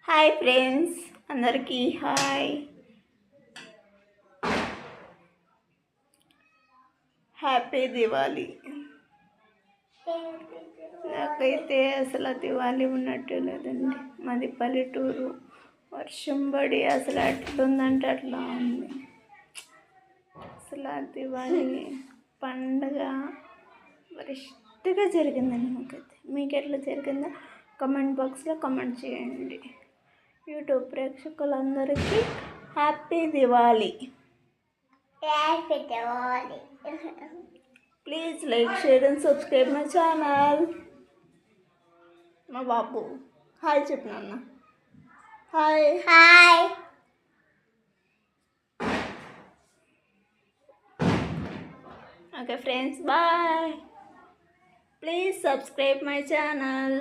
Hi friends, అందరికీ hi. Happy Diwali. నాకైతే అసలు దివాళీ ఉన్నట్టు లేదండి. మాది పల్లెటూరు, వర్షం పడి అసలు అట్లుందంటే అట్లా ఉంది. అసలు దివాళీ పండుగ వరిష్ఠగా జరిగిందండి మాకైతే. మీకు ఎట్లా జరిగిందో కమెంట్ బాక్స్లో కమెంట్ చేయండి. యూట్యూబ్ ప్రేక్షకులందరికీ happy Diwali. Please like, share and subscribe my channel. మా బాబు హాయ్ చెప్పు నాన్న. Hi hi. Okay friends, bye. Please subscribe my channel.